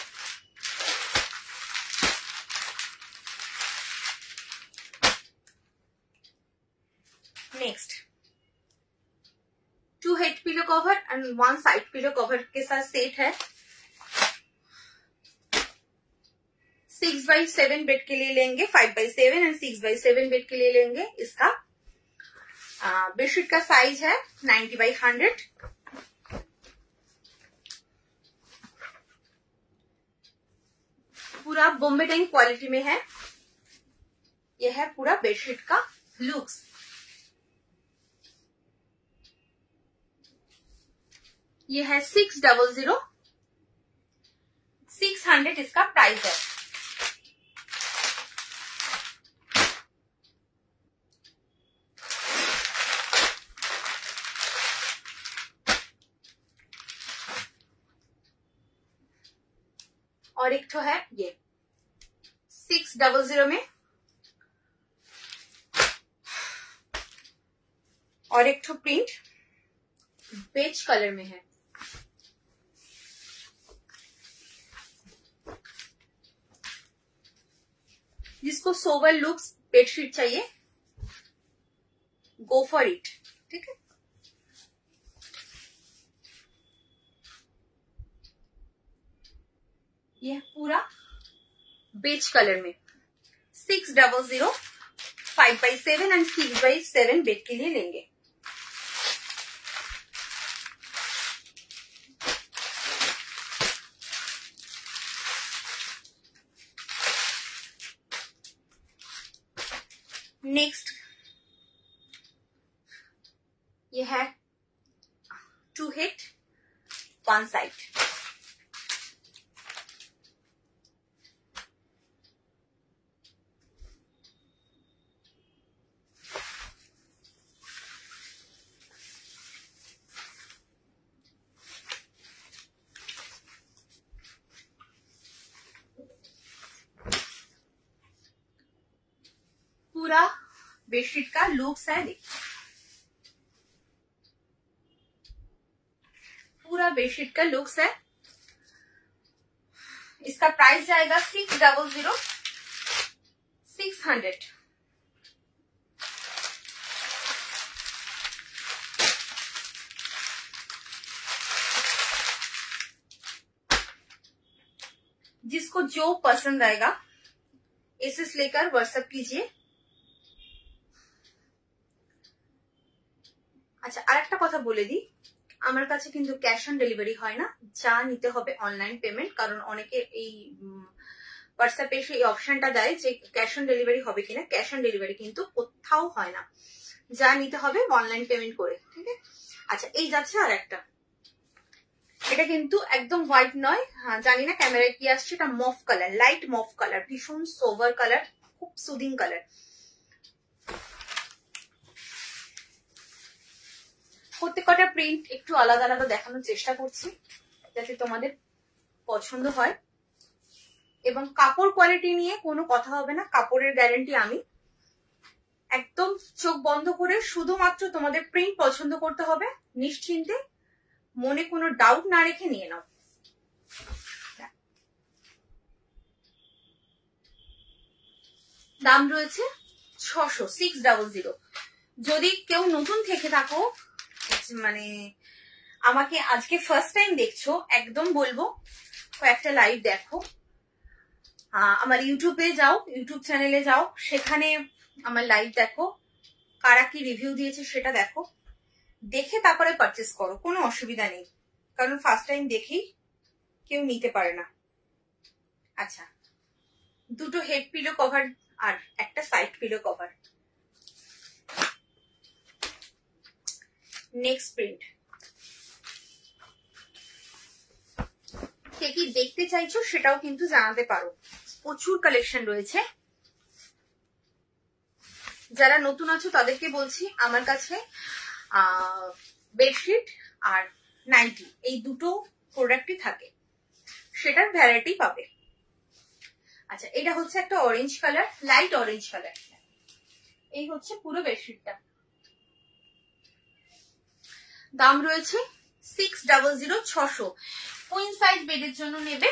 Next 2 head pillow cover and 1 side pillow cover के साथ सेट है। 6/7 बेड के लिए लेंगे, 5/7 एंड 6/7 बेड के लिए लेंगे। इसका बेडशीट का साइज है 90/100। पूरा बॉम्बे डाइंग क्वालिटी में है। यह है पूरा बेडशीट का लुक्स। ये है 600। 600 इसका प्राइस है। और एक तो है ये 600 में, और एक तो प्रिंट बेज कलर में है। जिसको सोवर लुक्स बेडशीट चाहिए, गो फॉर इट। ठीक है, यह पूरा बेज कलर में 600। 5/7 एंड 6/7 बेड के लिए लेंगे। नेक्स्ट ये है 2 head 1 side। पूरा बेडशीट का लुक्स है, देखिए पूरा बेडशीट का लुक्स है। इसका प्राइस जाएगा 600 600। जिसको जो पसंद आएगा एसएस लेकर व्हाट्सएप कीजिए। আচ্ছা, আরেকটা কথা বলে দিই, আমার কাছে কিন্তু ক্যাশ অন ডেলিভারি হয় না, যা নিতে হবে অনলাইন পেমেন্ট। কারণ অনেকে এই হোয়াটসঅ্যাপে এসে এই অপশনটা দেয় যে ক্যাশ অন ডেলিভারি হবে কিনা, ক্যাশ অন ডেলিভারি কিন্তু কোথাও হয় না, যা নিতে হবে অনলাইন পেমেন্ট করে, ঠিক আছে। আচ্ছা, এই যাচ্ছে আর একটা, এটা কিন্তু একদম হোয়াইট নয়, জানি না ক্যামেরায় কি আসছে, এটা মফ কালার, লাইট মফ কালার, ভীষণ সোভার কালার, খুব সুদিং কালার। প্রত্যেকটা প্রিন্ট একটু আলাদা আলাদা দেখানোর চেষ্টা করছি যাতে তোমাদের পছন্দ হয়, এবং কাপড় কোয়ালিটি নিয়ে কোনো কথা হবে না, কাপড়ের গ্যারান্টি আমি। একদম চোখ বন্ধ করে শুধুমাত্র তোমাদের প্রিন্ট পছন্দ করতে হবে, নিশ্চিন্তে মনে কোনো ডাউট না রেখে নিয়ে নাও। দাম রয়েছে 600 600। যদি কেউ নতুন থেকে থাকো, মানে আমাকে আজকে ফার্স্ট টাইম দেখছো, একদম বলবো কয়েকটা লাইভ দেখো, আমার ইউটিউবে যাও, ইউটিউব চ্যানেলে যাও, সেখানে আমার লাইভ দেখো, কারা কি রিভিউ দিয়েছে সেটা দেখো, দেখে তারপরে পারচেস করো, কোনো অসুবিধা নেই। কারণ ফার্স্ট টাইম দেখেই কেউ নিতে পারে না। আচ্ছা, দুটো হেড পিলো কভার আর একটা side pillow cover. Next print, কে কি দেখতে চাইছো সেটাও কিন্তু জানাতে পারো, প্রচুর কালেকশন রয়েছে। যারা নতুন আছো তাদেরকে বলছি, আমার কাছে বেডশিট আর নাইটি এই দুটো প্রোডাক্টই থাকে, সেটার ভ্যারাইটি পাবে। আচ্ছা, এটা হচ্ছে একটা orange colour, light orange colour, এই হচ্ছে পুরো বেডশিটটা। দাম রয়েছে 600 600। কুইন সাইজ বেডের জন্য নেবে,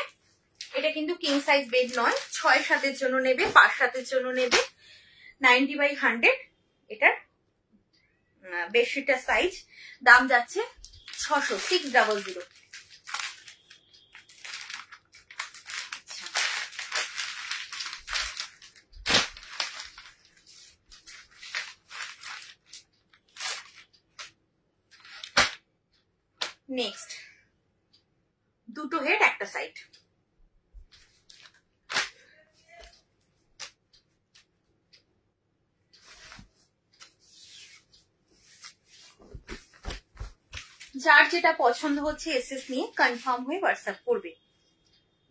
এটা কিন্তু কিং সাইজ বেড নয়, 6-7 জন্য নেবে, 5-7 জন্য নেবে, 90/100 এটার বেডশিটটার সাইজ। দাম যাচ্ছে 600 600। নেক্সট, দুটো হেড একটা সাইড। যার যেটা পছন্দ হচ্ছে এসএস নিয়ে কনফার্ম হয়ে হোয়াটসঅ্যাপ করবে।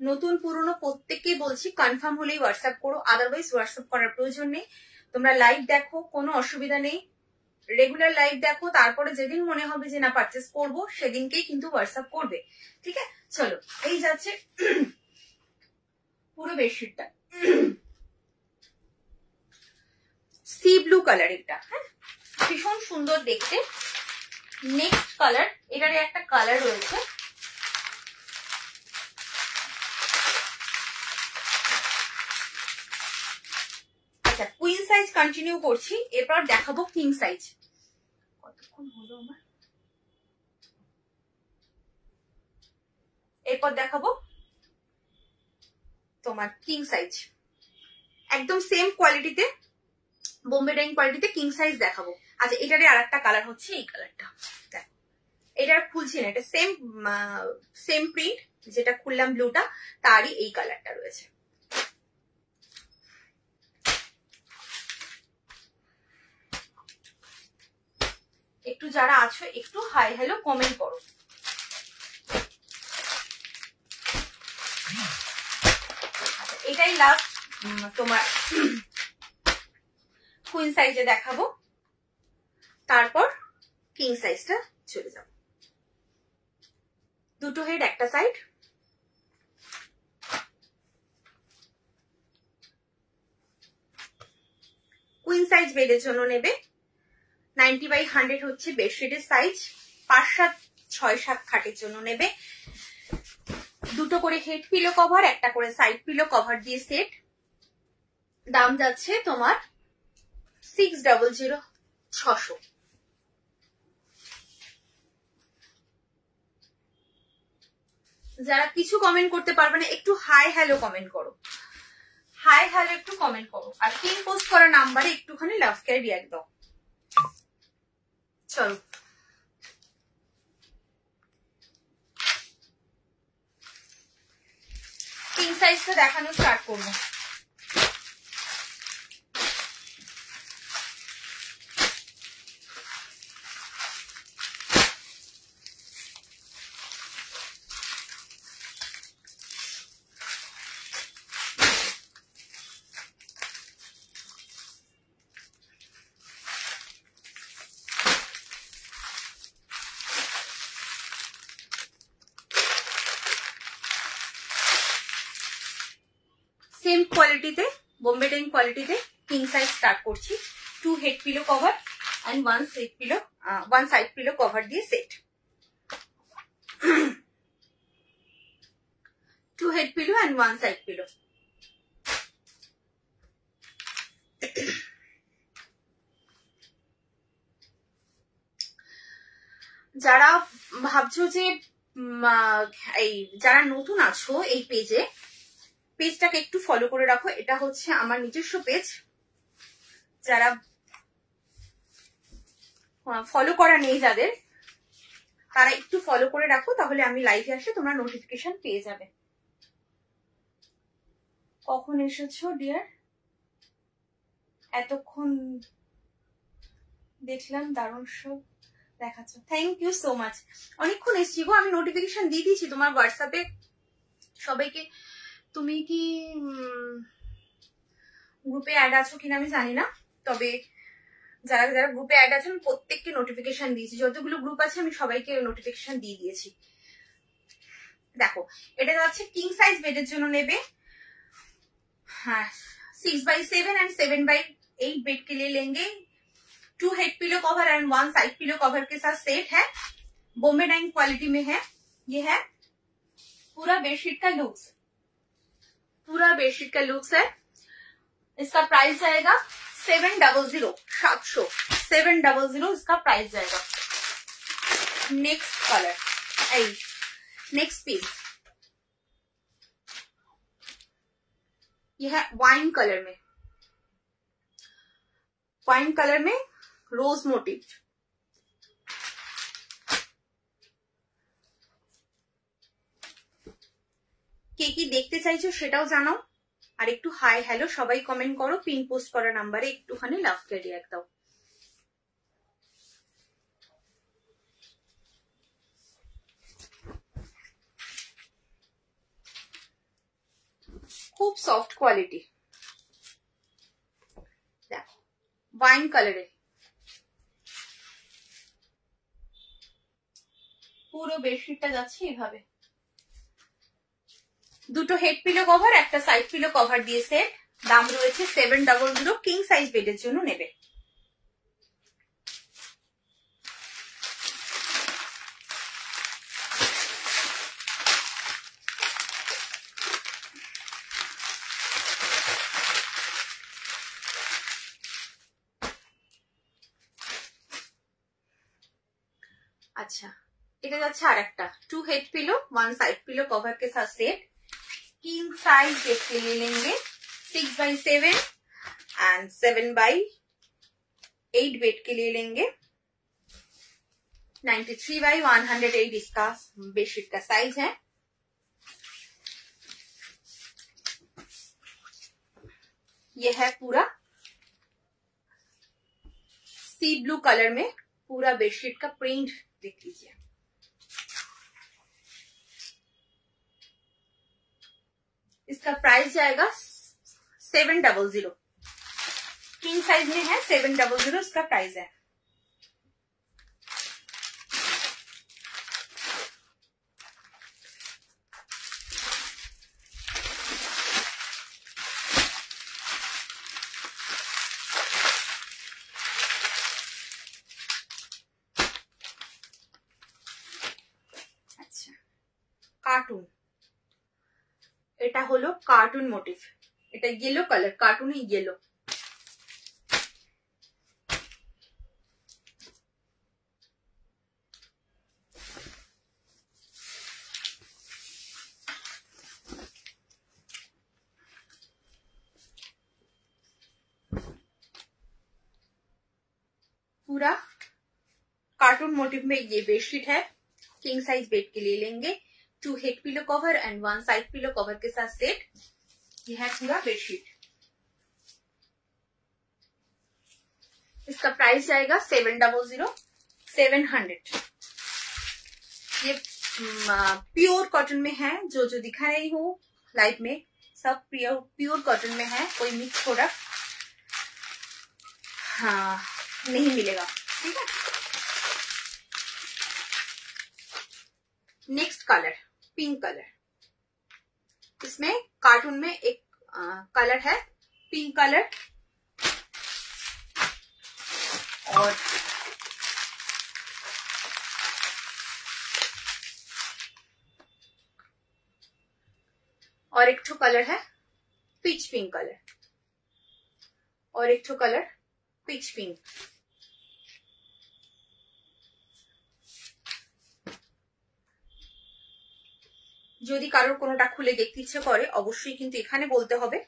নতুন পুরনো প্রত্যেককে বলছি কনফার্ম হলেই হোয়াটসঅ্যাপ করো, আদারওয়াইজ হোয়াটসঅ্যাপ করার প্রয়োজন নেই। তোমরা লাইভ দেখো, কোনো অসুবিধা নেই, রেগুলার লাইভ দেখো, তারপরে যেদিন মনে হবে যে না পারচেস করবো সেদিনকেই কিন্তু হোয়াটসঅ্যাপ করবে, ঠিক আছে। চলো, এই যাচ্ছে পুরো বেডশিটটা, সি ব্লু কালার, এটা হ্যাঁ ভীষণ সুন্দর দেখতে। নেক্সট কালার, এটার একটা কালার রয়েছে, আচ্ছা কুইন সাইজ কন্টিনিউ করছি, এরপর দেখাবো কিং সাইজ। কতক্ষণ হলো আমার, এরপর দেখাবো তোমার কিং সাইজ, একদম সেম কোয়ালিটিতে, বোম্বে ডাইং কোয়ালিটিতে কিং সাইজ দেখাবো। আচ্ছা, এটারে আর একটা কালার হচ্ছে এই কালারটা, দেখো এটা খুলছি না, এটা সেম প্রিন্ট, যেটা খুললাম ব্লুটা তারই এই কালারটা রয়েছে। একটু যারা আছো একটু হাই হ্যালো কমেন্ট করো। এটাই লাস্ট তোমার কুইন সাইজে দেখাবো, তারপর কিং সাইজটা চলে যাব। দুটো হেড একটা সাইড। কুইন সাইজ বেডের জন্য নেবে 90/100 হচ্ছে বেডশিটের সাইজ। 5-7 6-7 খাটের জন্য নেবে। দুটো করে হেড পিলো কভার, একটা করে সাইড পিলো কভার দিয়ে সেট। দাম যাচ্ছে তোমার 600 600। যারা কিছু কমেন্ট করতে পারবে না একটু হাই হ্যালো কমেন্ট করো, হাই হ্যালো একটু কমেন্ট করো। আর পিন পোস্ট করা নাম্বারে একটুখানি লাভ কেয়ার রিয়াক্ট দাও। চলো কিং সাইজটা দেখানো স্টার্ট করবো। সেম কোয়ালিটিতে বোম্বে ডাইং কোয়ালিটিতে কিং সাইজ স্টার্ট করছি। 2 head pillow cover and 1 side pillow cover দিয়ে set. 2 head pillow and 1 side pillow. যারা ভাবছো যে এই যারা নতুন আছো এই পেজে, পেজটাকে একটু ফলো করে রাখো। এটা হচ্ছে আমার নিজস্ব পেজ। যারা ফলো করা নেই যাদের, তারা একটু ফলো করে রাখো, তাহলে আমি লাইভে আসে তোমরা নোটিফিকেশন পেয়ে যাবে। কখন এসেছো ডিয়ার? এতক্ষণ দেখলাম, দারুণ সব দেখাচ্ছ, থ্যাংক ইউ সো মাচ। অনেকক্ষণ এসছি গো, আমি নোটিফিকেশন দিয়ে দিয়েছি তোমার হোয়াটসঅ্যাপে সবাইকে। তুমি কি গ্রুপে অ্যাড আছো কিনা আমি জানি না, তবে যারা যারা গ্রুপে অ্যাড আছে আমি প্রত্যেককে নোটিফিকেশন দিয়েছি। যতগুলো গ্রুপ আছে আমি সবাইকে নোটিফিকেশন দিয়ে দিয়েছি। দেখো এটা যাচ্ছে কিং সাইজ বেডের জন্য নেবে। हाँ 6/7 एंड 7/8 बेड के लिए लेंगे। 2 head pillow cover and 1 side pillow cover के साथ सेट है। बॉम्बे डाइंग क्वालिटी में है। ये है पूरा बेडशीट का लुक्स, पूरा बेडशीट का लुक्स है। इसका प्राइस जाएगा 700 700 इसका प्राइस जाएगा। नेक्स्ट कलर, नेक्स्ट पीस ये है वाइन कलर में, वाइन कलर में रोज मोटिव। কে কি দেখতে চাইছো সেটাও জানাও, আর একটু হাই হ্যালো সবাই কমেন্ট করো। পিন পোস্ট করা নাম্বারে একটুখানি লাভ কে রিঅ্যাক্ট দাও। খুব সফট কোয়ালিটি, দেখো ওয়াইন কালারে পুরো বেডশিটটা যাচ্ছে এভাবে। দুটো হেড পিলো কভার, একটা সাইড পিলো কভার দিয়ে সেট। দাম রয়েছে 700। কিং সাইজ বেডের জন্য নেবে। अच्छा এটা যাচ্ছে আরেকটা 2 head pillow 1 side pillow cover के साथ सेट। किंग साइज बेड के लिए लेंगे 6/7 एंड 7/8 बेड के लिए लेंगे। 93/108 इसका बेडशीट का साइज है। यह है पूरा सी ब्लू कलर में पूरा बेडशीट का प्रिंट देख लीजिए। इसका प्राइस जाएगा 700। किंग साइज में है, 700 इसका प्राइस है। কার্টুন, এটা হলো কার্টুন মোটিভ, এটা ইয়েলো কালার, কার্টুন ইয়েলো। पूरा कार्टून मोटिव में ये बेडशीट है। किंग साइज बेड के लिए लेंगे, 2 head pillow cover and 1 side pillow cover के साथ सेट। ये है पूरा बेडशीट। इसका प्राइस जाएगा 700। ये प्योर कॉटन में है, जो दिखा रही हूँ लाइव में सब प्योर कॉटन में है, कोई मिक्स प्रोडक्ट हाँ नहीं मिलेगा, ठीक है। नेक्स्ट कलर पिंक कलर, इसमें कार्टून में एक कलर है पिंक कलर, और एक ठो कलर है पीच पिंक कलर, और एक ठो कलर पीच पिंक। যদি কারোর কোনোটা খুলে দেখতে ইচ্ছে করে অবশ্যই কিন্তু এখানে বলতে হবে,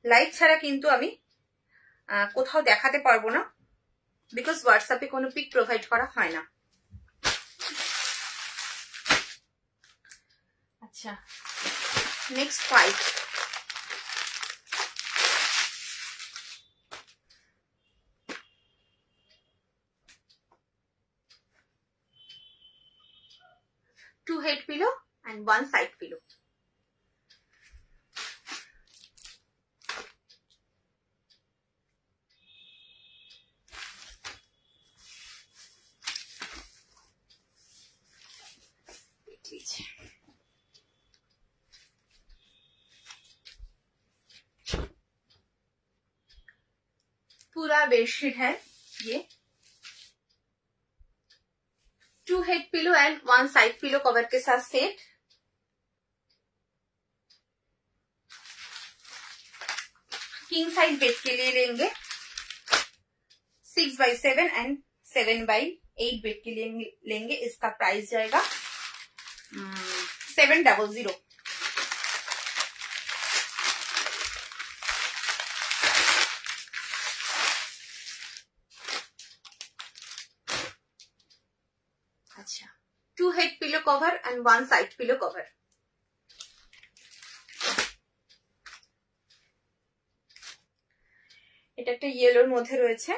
লাইভ ছাড়া কিন্তু আমি কোথাও দেখাতে পারবো না, বিকজ হোয়াটসঅ্যাপে কোনো পিক প্রোভাইড করা হয় না। আচ্ছা, next white, two head pillow and 1 side pillow। पूरा बेडशीट है ये, 2 head pillow and 1 side pillow cover के साथ सेट। किंग साइज बेड के लिए लेंगे, 6x7 एंड 7x8 बेड के लिए लेंगे। इसका प्राइस जाएगा 700। अच्छा, 2 head pillow cover and 1 side pillow cover. এটা একটা ইয়েলোর মধ্যে রয়েছে,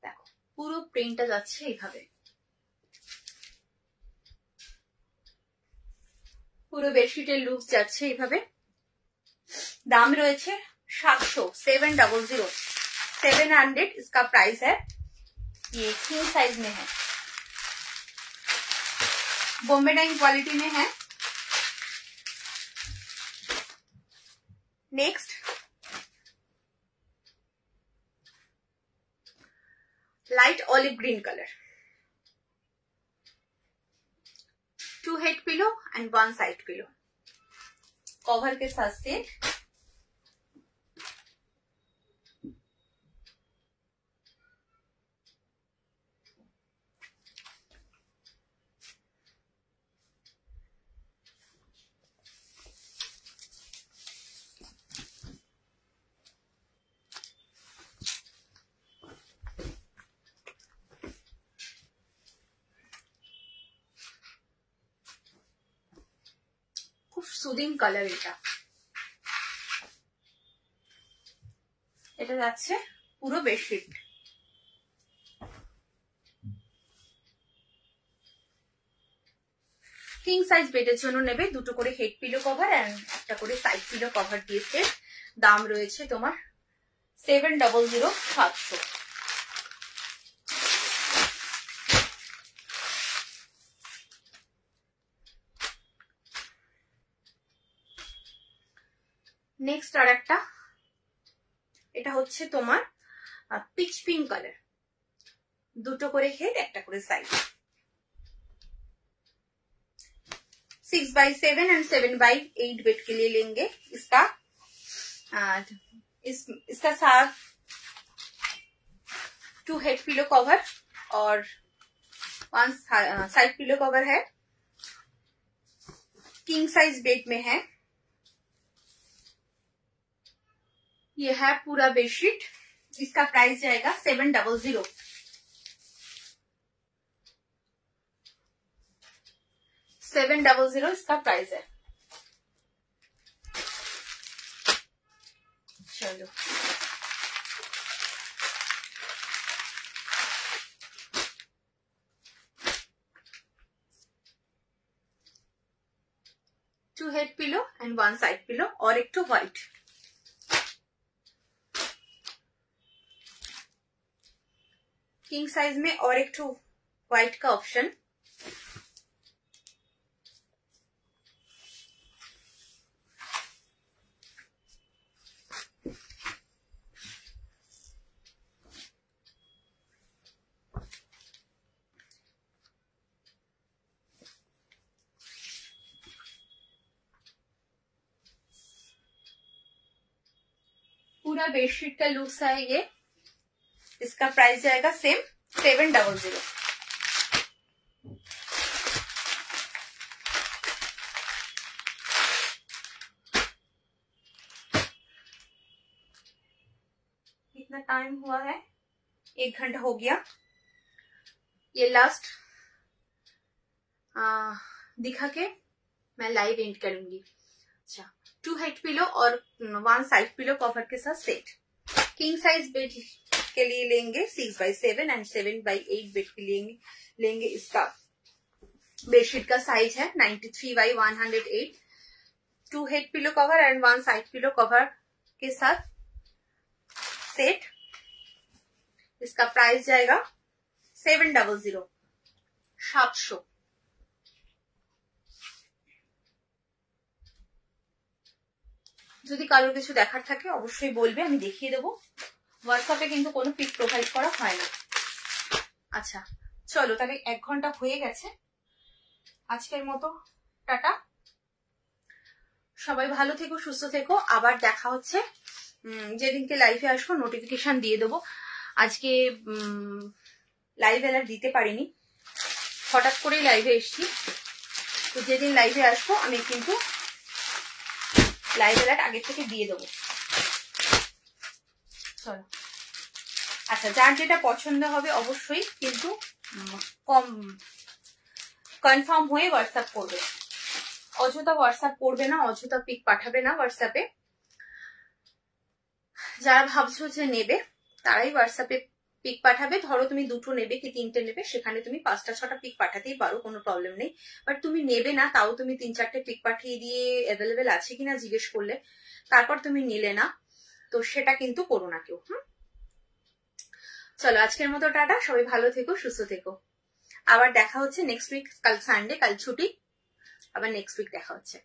দেখো পুরো প্রিন্টটা যাচ্ছে এইভাবে, পুরো বেডশিটের লুক যাচ্ছে এইভাবে। দাম রয়েছে 700, 700 इसका प्राइस है। ये किंग साइज में है, बॉम्बे डाइंग क्वालिटी में है। Next light olive green colour, 2 head pillow and 1 side pillow cover के साथ से। খুব সুদিং কালার এটা যাচ্ছে পুরো বেডশিট। কিং সাইজ বেডের জন্য নেবে দুটো করে হেড পিলো কভার এন্ড একটা করে সাইড পিলো কভার দিয়ে সেট। দাম রয়েছে তোমার 700 700। নেক্সট আর একটা, এটা হচ্ছে তোমার পিচ পিঙ্ক কালার, দুটো করে হেড একটা করে side. 6x7 and 7x8 bed के लिए लेंगे इसका साथ 2 हेड पिलो कवर और 1 साइड पिलो कवर है। किंग साइज बेड में है। ये है पूरा बेडशीट। इसका प्राइस जाएगा 700। 700 इसका प्राइस है। चलो two head pillow and 1 side pillow और एक तो व्हाइट। किंग साइज में और एक तो व्हाइट का ऑप्शन। पूरा बेडशीट का लुक्स है ये। इसका प्राइस जाएगा सेम 700। कितना टाइम हुआ है? 1 घंटा हो गया। ये लास्ट दिखा के मैं लाइव एंड करूंगी। अच्छा, 2 हेड पिलो और 1 साइड पिलो कवर के साथ सेट। किंग साइज बेड के लिए लेंगे 6x7 एंड 7x8 बेड के लिए लेंगे। इसका बेडशीट का साइज है 93x108। 2 head pillow cover and 1 side pillow cover के साथ सेट। इसका प्राइस जाएगा 700 700। যদি কারোর কিছু দেখার থাকে অবশ্যই বলবে, আমি দেখিয়ে দেবো। হোয়াটসঅ্যাপে কিন্তু কোনো পিক প্রোভাইড করা হয় না। আচ্ছা চলো, তাহলে 1 ঘন্টা হয়ে গেছে। আজকের মতো টাটা, সবাই ভালো থেকো, সুস্থ থেকো। আবার দেখা হচ্ছে যেদিনকে লাইভে আসবো, নোটিফিকেশন দিয়ে দেবো। আজকে লাইভ অ্যালার্ট দিতে পারিনি, হঠাৎ করেই লাইভে এসছি। তো যেদিন লাইভে আসবো আমি কিন্তু লাইভ অ্যালার্ট আগে থেকে দিয়ে দেবো। চলো, আচ্ছা যার যেটা পছন্দ হবে অবশ্যই কিন্তু কনফার্ম হয়ে হোয়াটসঅ্যাপ করবে। অযথা হোয়াটসঅ্যাপ করবে না, অযথা পিক পাঠাবে না হোয়াটসঅ্যাপে। যারা ভাবছো যে নেবে তারাই হোয়াটসঅ্যাপে পিক পাঠাবে। ধরো তুমি 2টো নেবে কি 3টে নেবে, সেখানে তুমি 5টা 6টা পিক পাঠাতেই পারো, কোনো প্রবলেম নেই। বাট তুমি নেবে না, তাও তুমি 3-4টে পিক পাঠিয়ে দিয়ে অ্যাভেলেবেল আছে কিনা জিজ্ঞেস করলে, তারপর তুমি নিলে না, তো সেটা কিন্তু করো না কেউ। চলো আজকের মতো টাটা, সবাই ভালো থেকো, সুস্থ থেকো। আবার দেখা হচ্ছে নেক্সট উইক। কাল সানডে, কাল ছুটি, আবার নেক্সট উইক দেখা হচ্ছে।